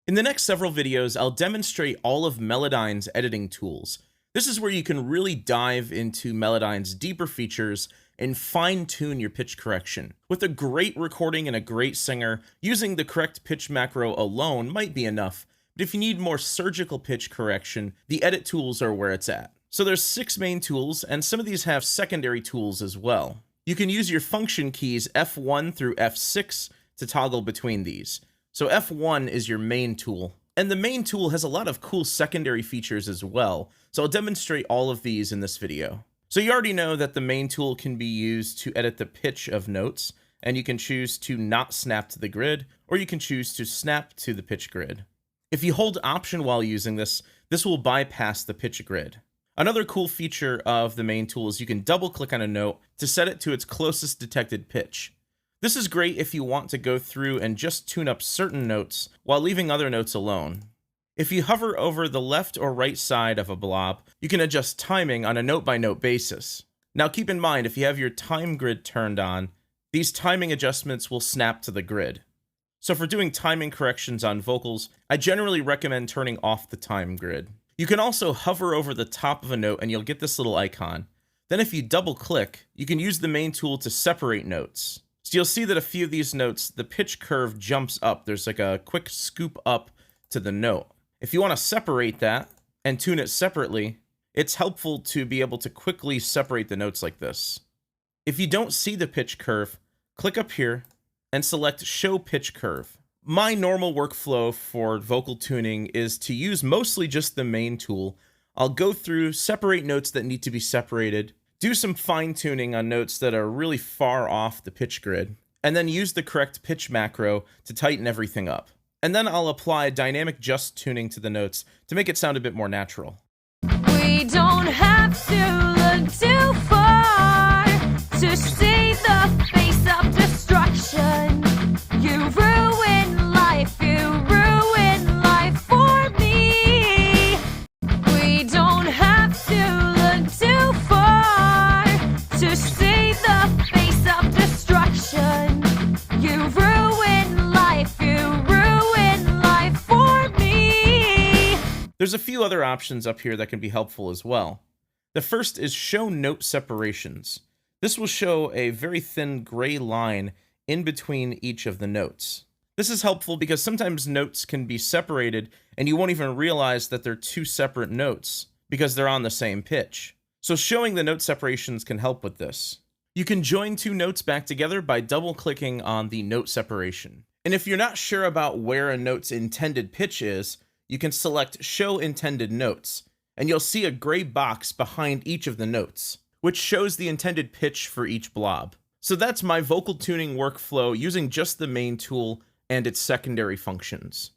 In the next several videos, I'll demonstrate all of Melodyne's editing tools. This is where you can really dive into Melodyne's deeper features and fine-tune your pitch correction. With a great recording and a great singer, using the correct pitch macro alone might be enough, but if you need more surgical pitch correction, the edit tools are where it's at. So there's 6 main tools, and some of these have secondary tools as well. You can use your function keys F1 through F6 to toggle between these. So F1 is your main tool, and the main tool has a lot of cool secondary features as well, so I'll demonstrate all of these in this video. So you already know that the main tool can be used to edit the pitch of notes, and you can choose to not snap to the grid, or you can choose to snap to the pitch grid. If you hold Option while using this, this will bypass the pitch grid. Another cool feature of the main tool is you can double click on a note to set it to its closest detected pitch. This is great if you want to go through and just tune up certain notes while leaving other notes alone. If you hover over the left or right side of a blob, you can adjust timing on a note-by-note basis. Now keep in mind, if you have your time grid turned on, these timing adjustments will snap to the grid. So for doing timing corrections on vocals, I generally recommend turning off the time grid. You can also hover over the top of a note and you'll get this little icon. Then if you double click, you can use the main tool to separate notes. So you'll see that a few of these notes, the pitch curve jumps up. There's like a quick scoop up to the note. If you want to separate that and tune it separately, it's helpful to be able to quickly separate the notes like this. If you don't see the pitch curve, click up here and select Show Pitch Curve. My normal workflow for vocal tuning is to use mostly just the main tool. I'll go through, separate notes that need to be separated, do some fine-tuning on notes that are really far off the pitch grid, and then use the correct pitch macro to tighten everything up. And then I'll apply dynamic just tuning to the notes to make it sound a bit more natural. We don't have to look too far to see the face of destruction. You ruin life for me. We don't have to look too far to see the face of destruction. You ruin life for me. There's a few other options up here that can be helpful as well. The first is Show Note Separations. This will show a very thin gray line in between each of the notes. This is helpful because sometimes notes can be separated and you won't even realize that they're two separate notes because they're on the same pitch. So showing the note separations can help with this. You can join two notes back together by double-clicking on the note separation. And if you're not sure about where a note's intended pitch is, you can select Show Intended Notes, and you'll see a gray box behind each of the notes, which shows the intended pitch for each blob. So that's my vocal tuning workflow using just the main tool and its secondary functions.